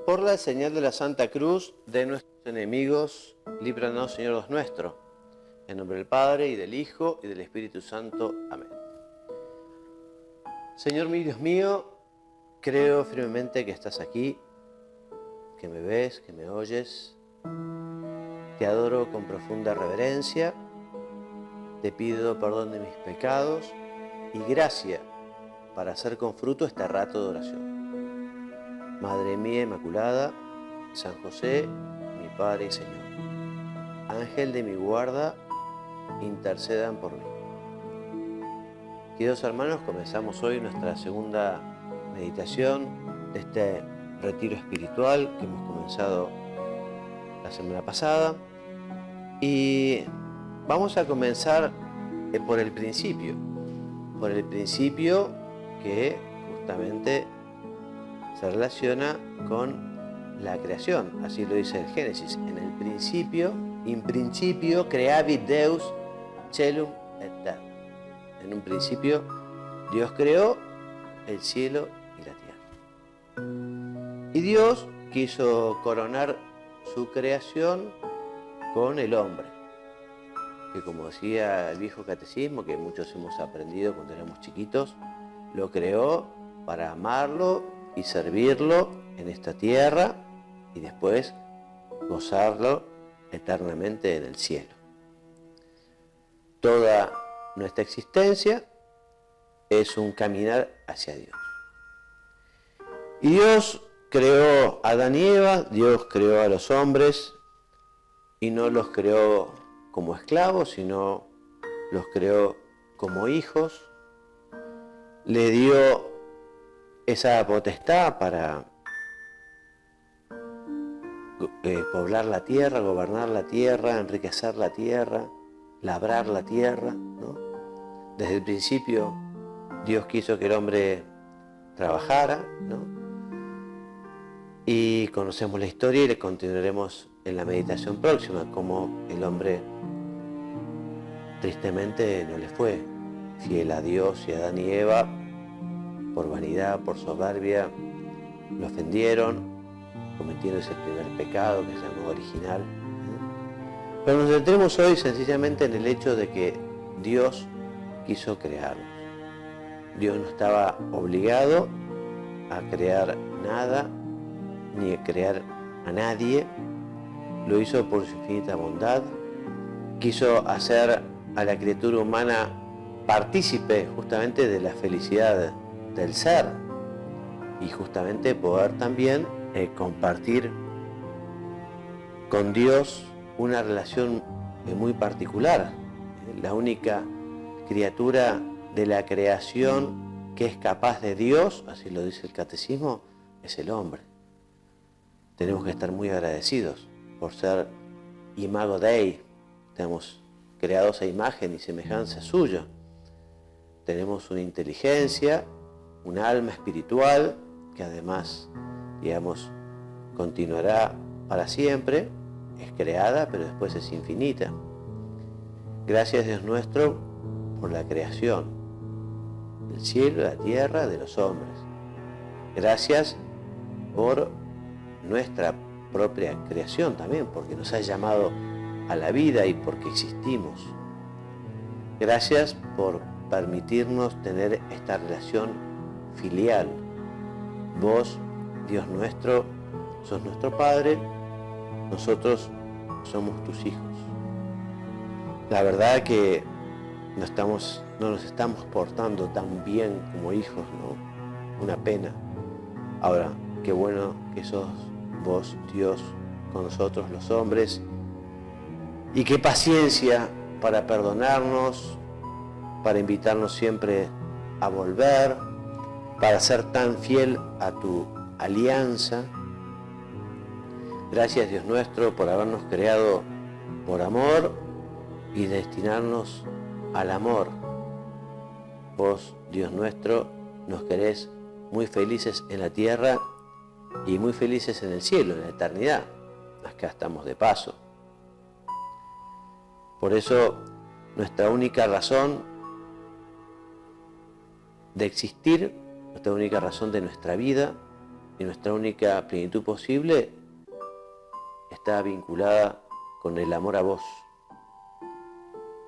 Por la señal de la Santa Cruz de nuestros enemigos, líbranos, Señor Dios nuestro. En nombre del Padre, y del Hijo, y del Espíritu Santo. Amén. Señor mío, Dios mío, creo firmemente que estás aquí, que me ves, que me oyes. Te adoro con profunda reverencia. Te pido perdón de mis pecados y gracia para hacer con fruto este rato de oración. Madre mía Inmaculada, San José, mi Padre y Señor, Ángel de mi guarda, intercedan por mí. Queridos hermanos, comenzamos hoy nuestra segunda meditación de este retiro espiritual que hemos comenzado la semana pasada. Y vamos a comenzar por el principio que justamente se relaciona con la creación. Así lo dice el Génesis. En el principio, in principio creavit Deus caelum et terra. En un principio Dios creó el cielo y la tierra. Y Dios quiso coronar su creación con el hombre, que, como decía el viejo catecismo, que muchos hemos aprendido cuando éramos chiquitos, lo creó para amarlo y servirlo en esta tierra y después gozarlo eternamente en el cielo. Toda nuestra existencia es un caminar hacia Dios. Y Dios creó a Adán y Eva, Dios creó a los hombres y no los creó como esclavos, sino los creó como hijos. Le dio esa potestad para poblar la tierra, gobernar la tierra, enriquecer la tierra, labrar la tierra, ¿no? Desde el principio Dios quiso que el hombre trabajara, ¿no? Y conocemos la historia y le continuaremos en la meditación próxima, cómo el hombre tristemente no le fue fiel a Dios, y Adán y Eva, por vanidad, por soberbia, lo ofendieron, cometiendo ese primer pecado que se llamó original. Pero nos centremos hoy sencillamente en el hecho de que Dios quiso crearnos. Dios no estaba obligado a crear nada, ni a crear a nadie. Lo hizo por su infinita bondad. Quiso hacer a la criatura humana partícipe justamente de la felicidad del ser, y justamente poder también compartir con Dios una relación muy particular. La única criatura de la creación que es capaz de Dios, así lo dice el catecismo, es el hombre. Tenemos que estar muy agradecidos por ser imago Dei. Estamos creados a imagen y semejanza suya. Tenemos una inteligencia, un alma espiritual que además, digamos, continuará para siempre. Es creada, pero después es infinita. Gracias, Dios nuestro, por la creación del cielo, de la tierra, de los hombres. Gracias por nuestra propia creación también, porque nos ha llamado a la vida y porque existimos. Gracias por permitirnos tener esta relación filial. Vos, Dios nuestro, sos nuestro Padre, nosotros somos tus hijos. La verdad que no nos estamos portando tan bien como hijos, ¿no? Una pena. Ahora, qué bueno que sos vos, Dios, con nosotros los hombres, y qué paciencia para perdonarnos, para invitarnos siempre a volver, para ser tan fiel a tu alianza. Gracias, Dios nuestro, por habernos creado por amor y destinarnos al amor. Vos, Dios nuestro, nos querés muy felices en la tierra y muy felices en el cielo, en la eternidad. Acá estamos de paso. Por eso, nuestra única razón de existir, nuestra única razón de nuestra vida, y nuestra única plenitud posible está vinculada con el amor a vos.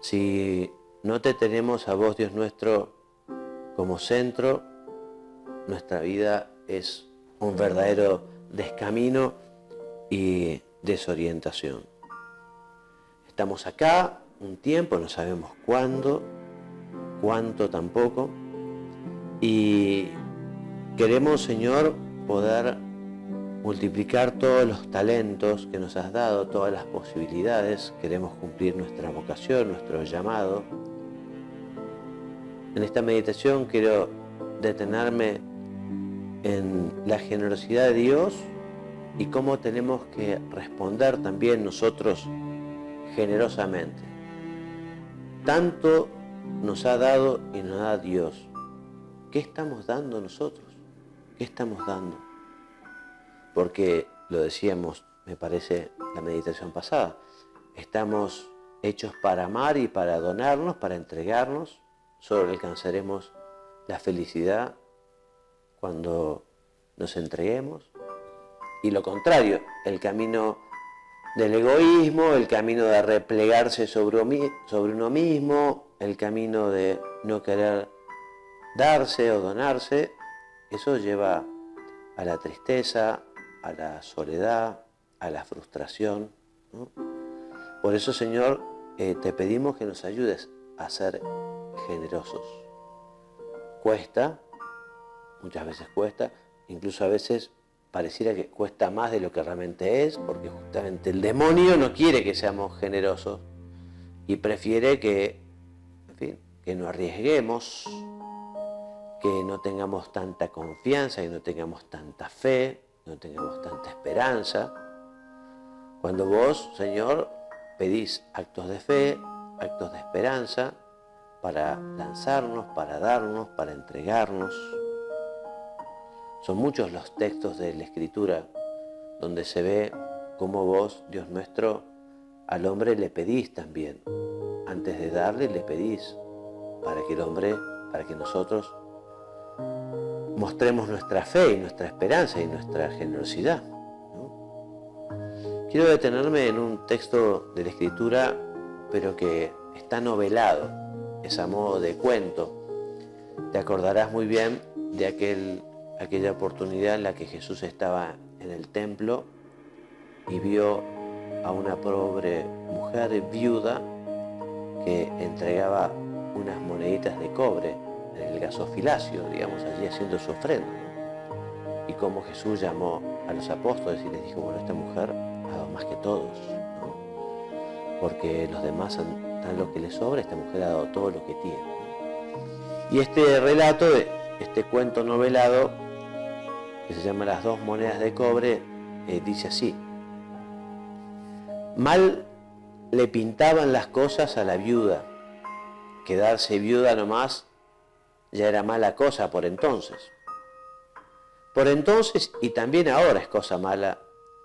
Si no te tenemos a vos, Dios nuestro, como centro, nuestra vida es un verdadero descamino y desorientación. Estamos acá un tiempo, no sabemos cuándo, cuánto tampoco, y queremos, Señor, poder multiplicar todos los talentos que nos has dado, todas las posibilidades. Queremos cumplir nuestra vocación, nuestro llamado. En esta meditación quiero detenerme en la generosidad de Dios y cómo tenemos que responder también nosotros generosamente. Tanto nos ha dado y nos da Dios. ¿Qué estamos dando nosotros? ¿Qué estamos dando? Porque lo decíamos, me parece, la meditación pasada, estamos hechos para amar y para donarnos, para entregarnos. Solo alcanzaremos la felicidad cuando nos entreguemos. Y lo contrario, el camino del egoísmo, el camino de replegarse sobre uno mismo, el camino de no querer darse o donarse, eso lleva a la tristeza, a la soledad, a la frustración, ¿no? Por eso, Señor, te pedimos que nos ayudes a ser generosos. Cuesta, muchas veces cuesta, incluso a veces pareciera que cuesta más de lo que realmente es, porque justamente el demonio no quiere que seamos generosos y prefiere que, en fin, que no arriesguemos, que no tengamos tanta confianza, que no tengamos tanta fe, no tengamos tanta esperanza. Cuando vos, Señor, pedís actos de fe, actos de esperanza, para lanzarnos, para darnos, para entregarnos. Son muchos los textos de la Escritura donde se ve cómo vos, Dios nuestro, al hombre le pedís también. Antes de darle, le pedís para que el hombre, para que nosotros mostremos nuestra fe y nuestra esperanza y nuestra generosidad, ¿no? Quiero detenerme en un texto de la Escritura, pero que está novelado, es a modo de cuento. Te acordarás muy bien de aquella oportunidad en la que Jesús estaba en el templo y vio a una pobre mujer viuda que entregaba unas moneditas de cobre en el gasofilacio, digamos, allí haciendo su ofrenda. Y como Jesús llamó a los apóstoles y les dijo, bueno, esta mujer ha dado más que todos, ¿no? Porque los demás dan lo que les sobra, esta mujer ha dado todo lo que tiene, ¿no? Y este relato, este cuento novelado, que se llama Las dos monedas de cobre, dice así: mal le pintaban las cosas a la viuda, quedarse viuda nomás ya era mala cosa por entonces. Por entonces y también ahora es cosa mala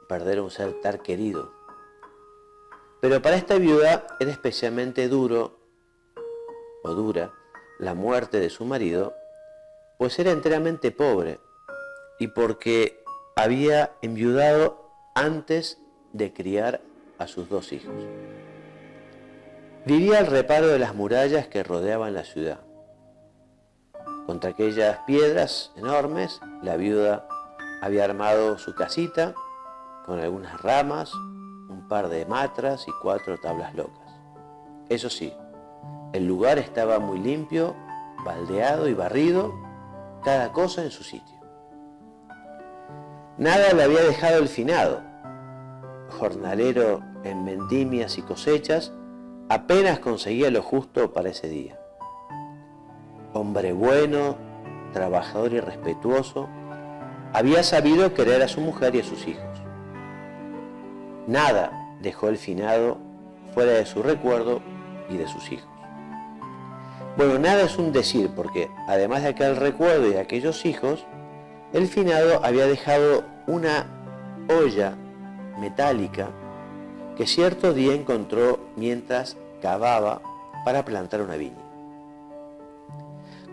perder un ser tan querido. Pero para esta viuda era especialmente duro o dura la muerte de su marido, pues era enteramente pobre y porque había enviudado antes de criar a sus dos hijos. Vivía al reparo de las murallas que rodeaban la ciudad. Contra aquellas piedras enormes, la viuda había armado su casita con algunas ramas, un par de matras y 4 tablas locas. Eso sí, el lugar estaba muy limpio, baldeado y barrido, cada cosa en su sitio. Nada le había dejado el finado. Jornalero en vendimias y cosechas, apenas conseguía lo justo para ese día. Hombre bueno, trabajador y respetuoso, había sabido querer a su mujer y a sus hijos. Nada dejó el finado fuera de su recuerdo y de sus hijos. Bueno, nada es un decir, porque además de aquel recuerdo y de aquellos hijos, el finado había dejado una olla metálica que cierto día encontró mientras cavaba para plantar una viña.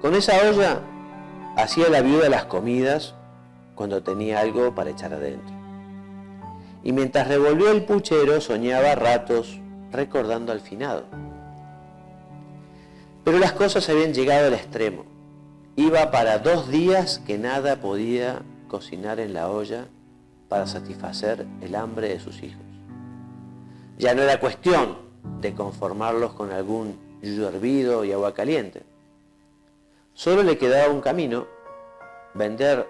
Con esa olla hacía la viuda las comidas cuando tenía algo para echar adentro. Y mientras revolvió el puchero, soñaba a ratos recordando al finado. Pero las cosas habían llegado al extremo. Iba para 2 días que nada podía cocinar en la olla para satisfacer el hambre de sus hijos. Ya no era cuestión de conformarlos con algún yuyo hervido y agua caliente. Solo le quedaba un camino: vender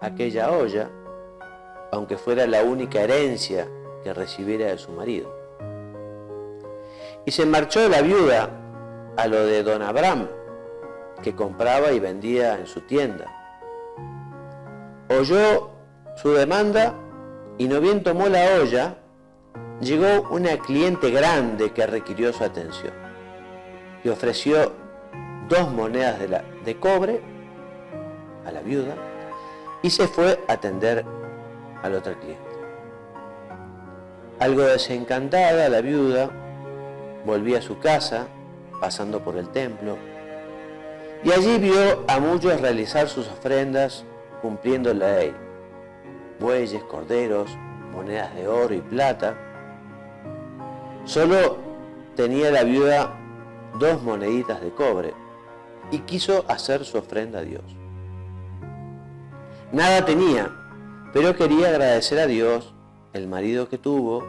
aquella olla, aunque fuera la única herencia que recibiera de su marido. Y se marchó la viuda a lo de don Abraham, que compraba y vendía en su tienda. Oyó su demanda y no bien tomó la olla, llegó una cliente grande que requirió su atención. Le ofreció 2 monedas de cobre a la viuda y se fue a atender al otro cliente. Algo desencantada, la viuda volvía a su casa, pasando por el templo, y allí vio a muchos realizar sus ofrendas cumpliendo la ley: bueyes, corderos, monedas de oro y plata. Solo tenía la viuda 2 moneditas de cobre y quiso hacer su ofrenda a Dios. Nada tenía, pero quería agradecer a Dios el marido que tuvo,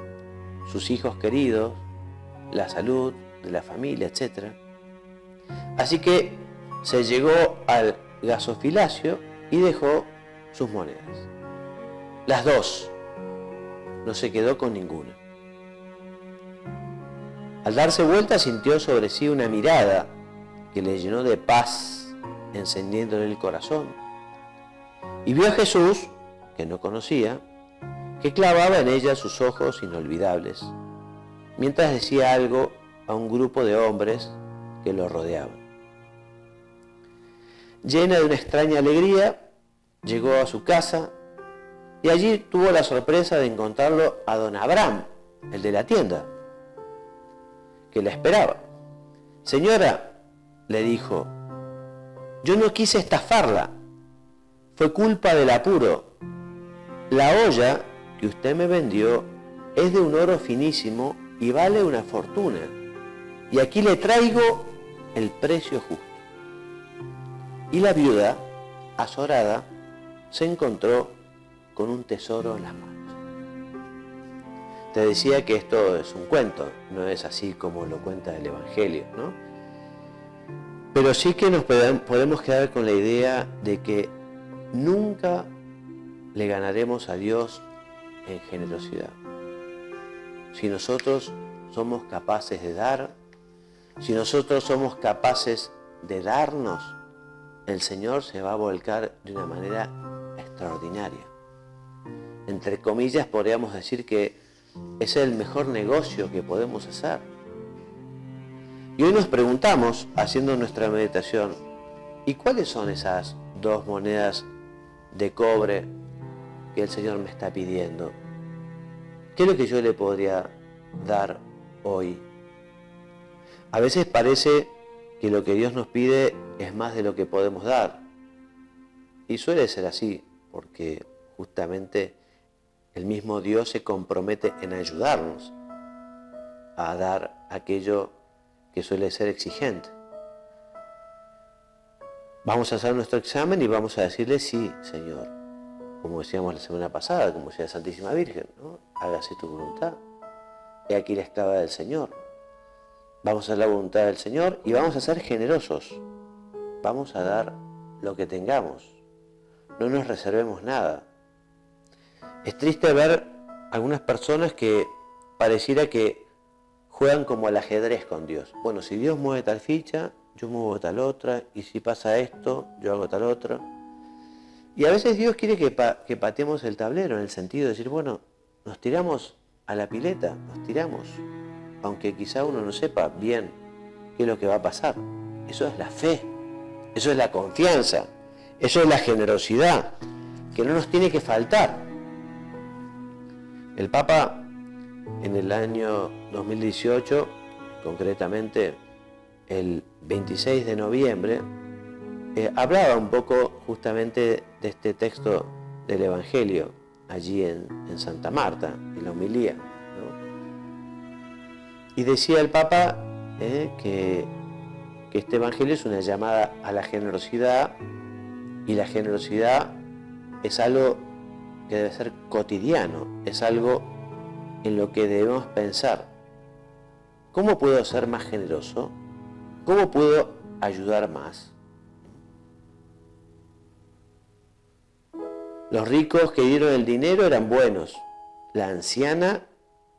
sus hijos queridos, la salud de la familia, etc. Así que se llegó al gasofilacio y dejó sus monedas. Las 2. No se quedó con ninguna. Al darse vuelta sintió sobre sí una mirada que le llenó de paz, encendiéndole el corazón. Y vio a Jesús, que no conocía, que clavaba en ella sus ojos inolvidables, mientras decía algo a un grupo de hombres que lo rodeaban. Llena de una extraña alegría, llegó a su casa y allí tuvo la sorpresa de encontrarlo a don Abraham, el de la tienda, que la esperaba. «Señora», le dijo, «yo no quise estafarla, fue culpa del apuro. La olla que usted me vendió es de un oro finísimo y vale una fortuna, y aquí le traigo el precio justo». Y la viuda, azorada, se encontró con un tesoro en las manos. Te decía que esto es un cuento, no es así como lo cuenta el Evangelio, ¿no? Pero sí que nos podemos quedar con la idea de que nunca le ganaremos a Dios en generosidad. Si nosotros somos capaces de dar, si nosotros somos capaces de darnos, el Señor se va a volcar de una manera extraordinaria. Entre comillas, podríamos decir que es el mejor negocio que podemos hacer. Y hoy nos preguntamos, haciendo nuestra meditación, ¿y cuáles son esas 2 monedas de cobre que el Señor me está pidiendo? ¿Qué es lo que yo le podría dar hoy? A veces parece que lo que Dios nos pide es más de lo que podemos dar. Y suele ser así, porque justamente el mismo Dios se compromete en ayudarnos a dar aquello que suele ser exigente. Vamos a hacer nuestro examen y vamos a decirle: sí, Señor, como decíamos la semana pasada, como decía la Santísima Virgen, ¿no? Hágase tu voluntad. He aquí la esclava del Señor. Vamos a hacer la voluntad del Señor y vamos a ser generosos. Vamos a dar lo que tengamos. No nos reservemos nada. Es triste ver algunas personas que pareciera que juegan como al ajedrez con Dios. Bueno, si Dios mueve tal ficha, yo muevo tal otra, y si pasa esto, yo hago tal otra. Y a veces Dios quiere que pateemos el tablero, en el sentido de decir, bueno, nos tiramos a la pileta, nos tiramos, aunque quizá uno no sepa bien qué es lo que va a pasar. Eso es la fe, eso es la confianza, eso es la generosidad, que no nos tiene que faltar. El Papa, en el año 2018, concretamente el 26 de noviembre, hablaba un poco justamente de este texto del Evangelio, allí en Santa Marta, en la homilía, ¿no? Y decía el Papa que este Evangelio es una llamada a la generosidad, y la generosidad es algo que debe ser cotidiano, es algo en lo que debemos pensar. ¿Cómo puedo ser más generoso? ¿Cómo puedo ayudar más? Los ricos que dieron el dinero eran buenos, la anciana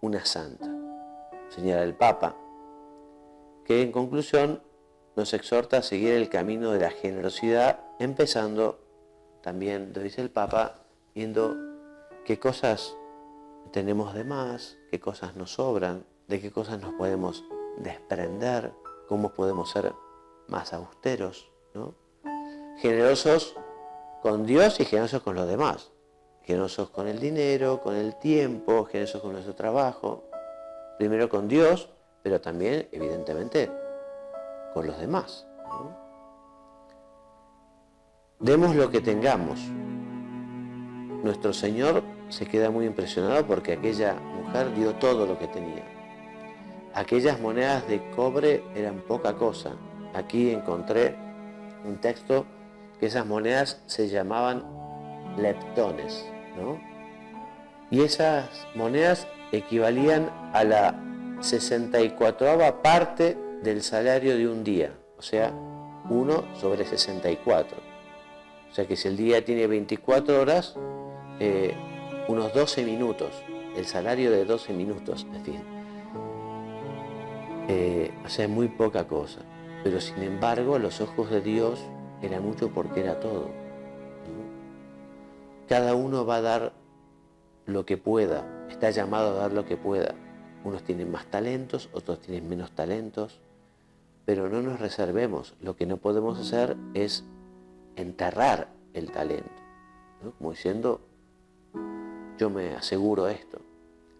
una santa, señala el Papa, que en conclusión nos exhorta a seguir el camino de la generosidad, empezando también, lo dice el Papa, viendo qué cosas tenemos de más, qué cosas nos sobran, de qué cosas nos podemos desprender, cómo podemos ser más austeros, ¿no? Generosos con Dios y generosos con los demás, generosos con el dinero, con el tiempo, generosos con nuestro trabajo, primero con Dios, pero también, evidentemente, con los demás, ¿no? Demos lo que tengamos. Nuestro Señor se queda muy impresionado porque aquella mujer dio todo lo que tenía. Aquellas monedas de cobre eran poca cosa. Aquí encontré un texto que esas monedas se llamaban leptones, ¿no? Y esas monedas equivalían a la 64ª parte del salario de un día, o sea, 1 sobre 64. O sea que si el día tiene 24 horas, unos 12 minutos, el salario de 12 minutos, en fin. O sea, muy poca cosa. Pero sin embargo, a los ojos de Dios era mucho porque era todo, ¿no? Cada uno va a dar lo que pueda, está llamado a dar lo que pueda. Unos tienen más talentos, otros tienen menos talentos, pero no nos reservemos. Lo que no podemos hacer es enterrar el talento, ¿no? Como diciendo, yo me aseguro esto.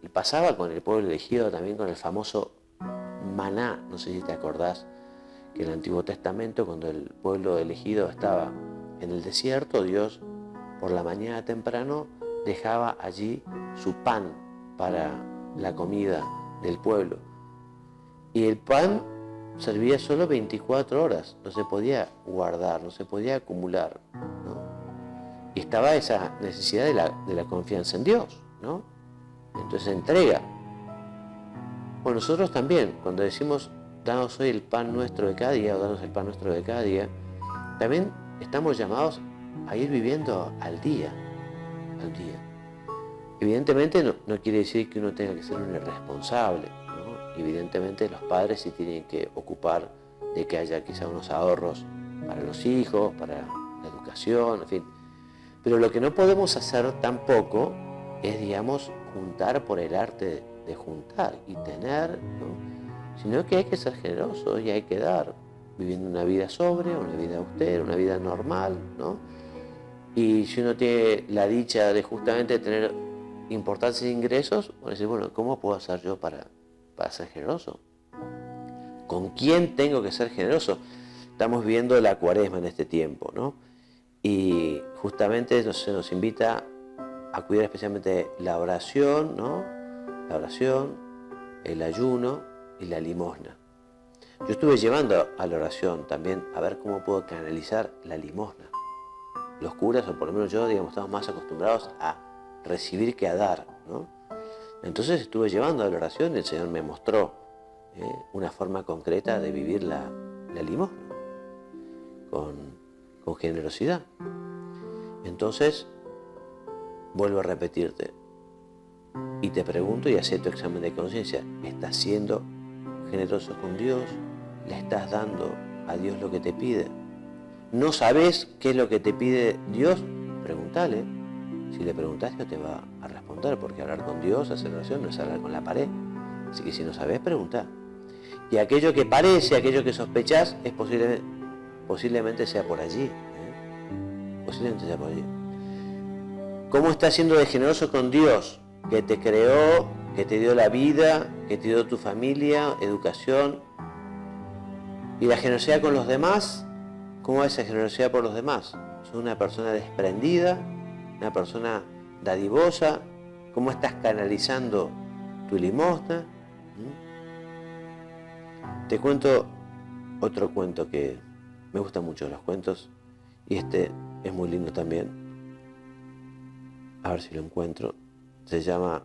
Y pasaba con el pueblo elegido también con el famoso maná, no sé si te acordás, que en el Antiguo Testamento, cuando el pueblo elegido estaba en el desierto, Dios por la mañana temprano dejaba allí su pan para la comida del pueblo. Y el pan servía solo 24 horas, no se podía guardar, no se podía acumular, ¿no? Y estaba esa necesidad de la confianza en Dios, ¿no? Entonces entrega. Bueno, nosotros también, cuando decimos, danos hoy el pan nuestro de cada día, o danos el pan nuestro de cada día, también estamos llamados a ir viviendo al día, al día. Evidentemente no quiere decir que uno tenga que ser un irresponsable, ¿no? Evidentemente los padres sí tienen que ocupar de que haya quizá unos ahorros para los hijos, para la educación, en fin. Pero lo que no podemos hacer tampoco es, digamos, juntar por el arte de juntar y tener, ¿no? Sino que hay que ser generosos y hay que dar, viviendo una vida sobria, una vida austera, una vida normal, ¿no? Y si uno tiene la dicha de justamente tener importantes ingresos, uno dice, bueno, ¿cómo puedo hacer yo para ser generoso? ¿Con quién tengo que ser generoso? Estamos viviendo la Cuaresma en este tiempo, ¿no? Y justamente se nos invita a cuidar especialmente la oración, ¿no? La oración, el ayuno y la limosna. Yo estuve llevando a la oración también a ver cómo puedo canalizar la limosna. Los curas, o por lo menos yo, digamos, estamos más acostumbrados a recibir que a dar, ¿no? Entonces estuve llevando a la oración y el Señor me mostró una forma concreta de vivir la limosna con generosidad. Entonces, vuelvo a repetirte y te pregunto y haces tu examen de conciencia, ¿estás siendo generoso con Dios? ¿Le estás dando a Dios lo que te pide? ¿No sabes qué es lo que te pide Dios? Pregúntale. Si le preguntaste no te va a responder, porque hablar con Dios, hacer oración, no es hablar con la pared. Así que si no sabes, pregunta. Y aquello que parece, aquello que sospechás, es posiblemente sea por allí. Posiblemente sea por allí. ¿Cómo estás siendo de generoso con Dios, que te creó, que te dio la vida, que te dio tu familia, educación? Y la generosidad con los demás, ¿cómo es esa generosidad por los demás? ¿Sos una persona desprendida? una persona dadivosa, cómo estás canalizando tu limosna. Te cuento otro cuento que me gustan mucho los cuentos, y este es muy lindo también. A ver si lo encuentro. Se llama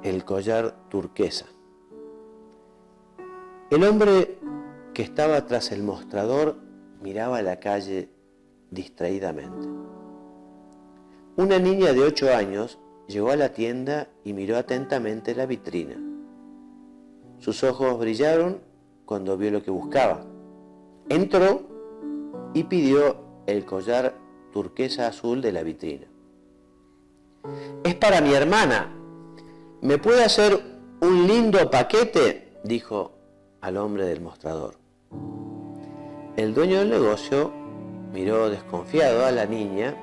El collar turquesa. El hombre que estaba tras el mostrador miraba a la calle distraídamente. Una niña de 8 años llegó a la tienda y miró atentamente la vitrina. Sus ojos brillaron cuando vio lo que buscaba. Entró y pidió el collar turquesa azul de la vitrina. «Es para mi hermana. ¿Me puede hacer un lindo paquete?», dijo al hombre del mostrador. El dueño del negocio miró desconfiado a la niña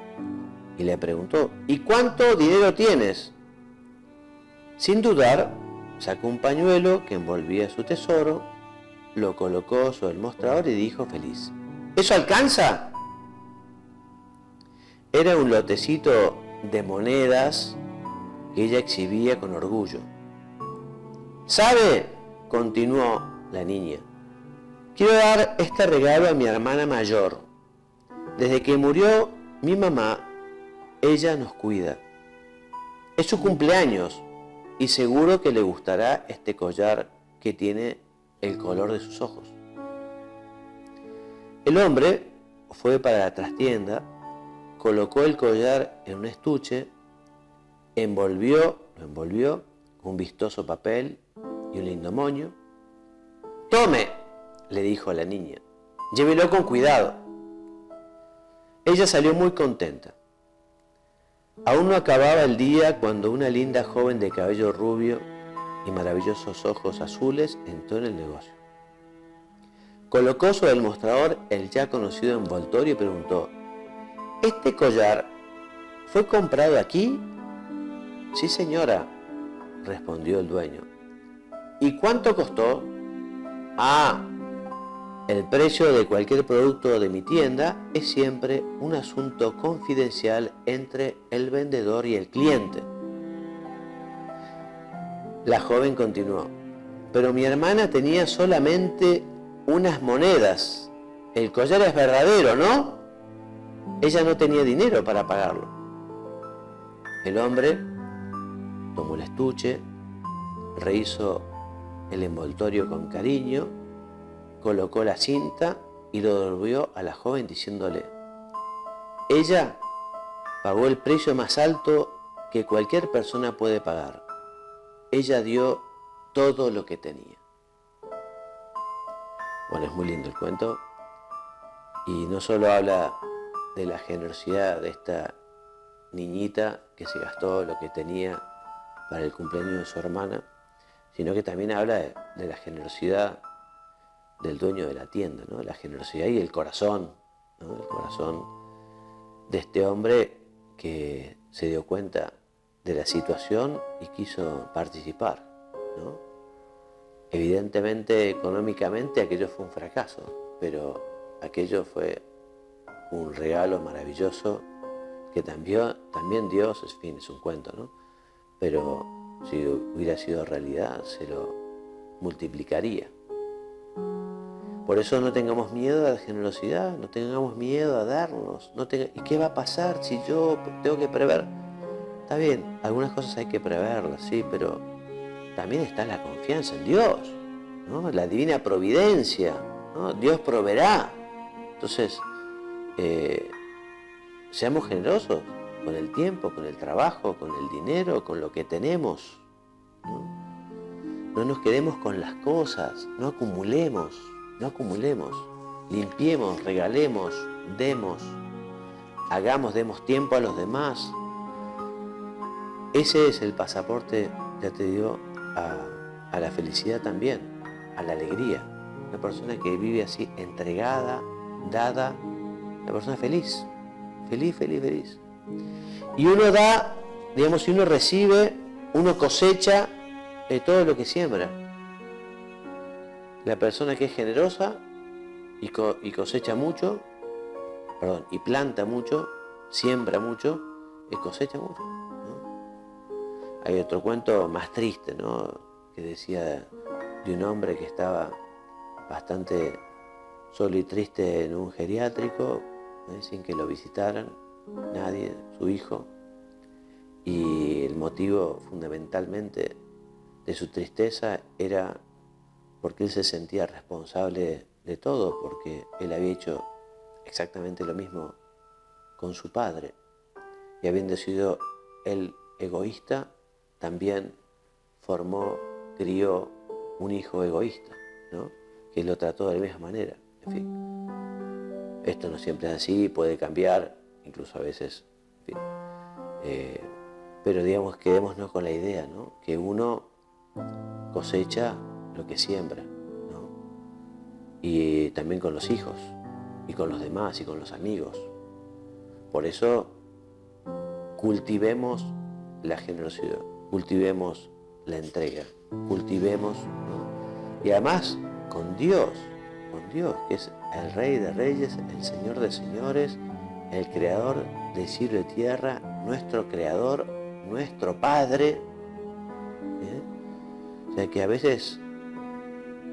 y le preguntó: «¿Y cuánto dinero tienes?». Sin dudar, sacó un pañuelo que envolvía su tesoro, lo colocó sobre el mostrador y dijo feliz: «¿Eso alcanza?». Era un lotecito de monedas que ella exhibía con orgullo. «¿Sabe?», continuó la niña, «quiero dar este regalo a mi hermana mayor. Desde que murió mi mamá, ella nos cuida. Es su cumpleaños y seguro que le gustará este collar que tiene el color de sus ojos». El hombre fue para la trastienda, colocó el collar en un estuche, lo envolvió con un vistoso papel y un lindo moño. «Tome», le dijo a la niña, «llévelo con cuidado». Ella salió muy contenta. Aún no acababa el día cuando una linda joven de cabello rubio y maravillosos ojos azules entró en el negocio. Colocó sobre el mostrador el ya conocido envoltorio y preguntó: «¿Este collar fue comprado aquí?». «Sí, señora», respondió el dueño. «¿Y cuánto costó?». «Ah, el precio de cualquier producto de mi tienda es siempre un asunto confidencial entre el vendedor y el cliente». La joven continuó: «Pero mi hermana tenía solamente unas monedas. El collar es verdadero, ¿no?». Ella no tenía dinero para pagarlo. El hombre tomó el estuche, rehizo el envoltorio con cariño, colocó la cinta y lo devolvió a la joven diciéndole: «Ella pagó el precio más alto que cualquier persona puede pagar. Ella dio todo lo que tenía». Bueno, es muy lindo el cuento, y no solo habla de la generosidad de esta niñita que se gastó lo que tenía para el cumpleaños de su hermana, sino que también habla de la generosidad del dueño de la tienda, ¿no? La generosidad y el corazón, ¿no? El corazón de este hombre que se dio cuenta de la situación y quiso participar, ¿no? Evidentemente, económicamente, aquello fue un fracaso, pero aquello fue un regalo maravilloso que también Dios, en fin, es un cuento, ¿no? Pero si hubiera sido realidad, se lo multiplicaría. Por eso no tengamos miedo a la generosidad, no tengamos miedo a darnos. ¿Y qué va a pasar si yo tengo que prever? Está bien, algunas cosas hay que preverlas, sí, pero también está la confianza en Dios, ¿no? La divina providencia, ¿no? Dios proveerá. Entonces, seamos generosos con el tiempo, con el trabajo, con el dinero, con lo que tenemos, ¿no? No nos quedemos con las cosas, no acumulemos, limpiemos, regalemos, demos tiempo a los demás. Ese es el pasaporte, ya te digo, a la felicidad también, a la alegría. Una persona que vive así, entregada, dada, una persona feliz. Y uno da, digamos, si uno recibe, uno cosecha todo lo que siembra. La persona que es generosa y cosecha mucho, y planta mucho, siembra mucho, cosecha mucho, ¿no? Hay otro cuento más triste, ¿no?, que decía de un hombre que estaba bastante solo y triste en un geriátrico, sin que lo visitaran nadie, su hijo, y el motivo fundamentalmente de su tristeza era porque él se sentía responsable de todo, porque él había hecho exactamente lo mismo con su padre, y habiendo sido él egoísta, también crió un hijo egoísta, ¿no?, que lo trató de la misma manera. En fin, esto no siempre es así, puede cambiar, incluso a veces, en fin, pero digamos, quedémonos con la idea, ¿no?, que uno cosecha lo que siembra, ¿no?, y también con los hijos, y con los demás, y con los amigos. Por eso, cultivemos la generosidad, cultivemos la entrega, cultivemos, ¿no?, y además con Dios, que es el Rey de Reyes, el Señor de Señores, el Creador de cielo y tierra, nuestro Creador, nuestro Padre. O sea que a veces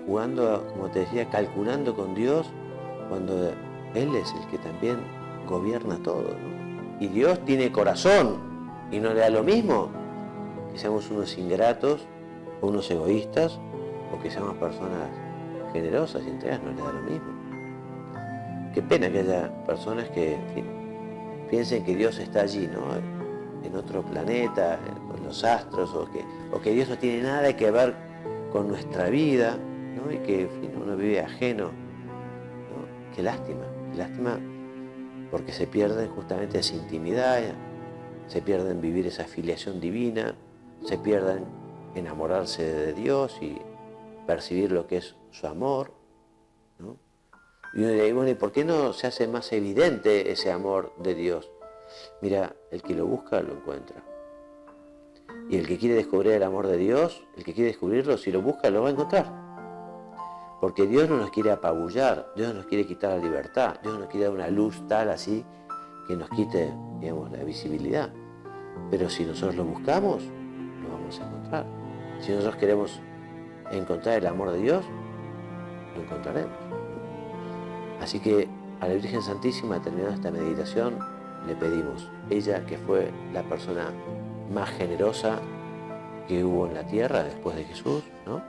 jugando, como te decía, calculando con Dios, cuando Él es el que también gobierna todo, ¿no? Y Dios tiene corazón y no le da lo mismo que seamos unos ingratos o unos egoístas, o que seamos personas generosas y entregas, no le da lo mismo. Qué pena que haya personas que, en fin, piensen que Dios está allí, ¿no?, en otro planeta, en los astros, o que Dios no tiene nada que ver con nuestra vida, ¿no?, y que, en fin, uno vive ajeno, ¿no? Qué lástima, porque se pierde justamente esa intimidad, se pierden vivir esa filiación divina, se pierden enamorarse de Dios y percibir lo que es su amor, ¿no? Y uno dice, bueno, ¿y por qué no se hace más evidente ese amor de Dios? Mira, el que lo busca lo encuentra. Y el que quiere descubrir el amor de Dios, el que quiere descubrirlo, si lo busca, lo va a encontrar. Porque Dios no nos quiere apabullar, Dios no nos quiere quitar la libertad, Dios no nos quiere dar una luz tal así que nos quite, digamos, la visibilidad. Pero si nosotros lo buscamos, lo vamos a encontrar. Si nosotros queremos encontrar el amor de Dios, lo encontraremos. Así que a la Virgen Santísima, terminando esta meditación, le pedimos, ella que fue la persona más generosa que hubo en la tierra después de Jesús, ¿no?,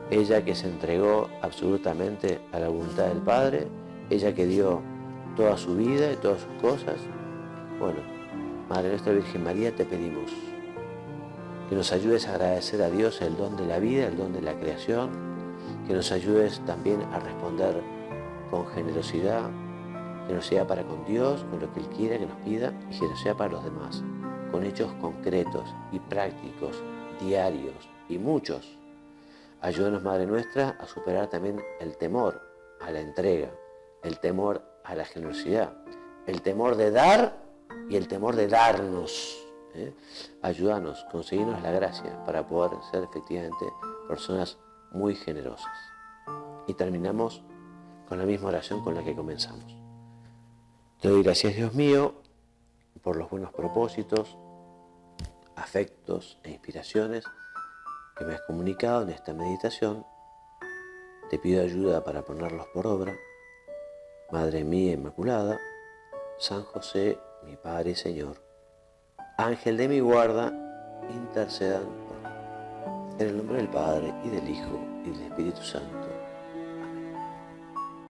ella que se entregó absolutamente a la voluntad del Padre, ella que dio toda su vida y todas sus cosas. Bueno, Madre nuestra Virgen María, te pedimos que nos ayudes a agradecer a Dios el don de la vida, el don de la creación, que nos ayudes también a responder con generosidad, que nos sea para con Dios, con lo que Él quiera que nos pida, y que nos sea para los demás, con hechos concretos y prácticos, diarios y muchos. Ayúdanos, Madre nuestra, a superar también el temor a la entrega, el temor a la generosidad, el temor de dar y el temor de darnos. Ayúdanos, conseguirnos la gracia para poder ser efectivamente personas muy generosas. Y terminamos con la misma oración con la que comenzamos. Te doy gracias, Dios mío, por los buenos propósitos, afectos e inspiraciones que me has comunicado en esta meditación. Te pido ayuda para ponerlos por obra. Madre mía Inmaculada, San José, mi Padre y Señor, Ángel de mi guarda, intercedan por mí. En el nombre del Padre, y del Hijo, y del Espíritu Santo.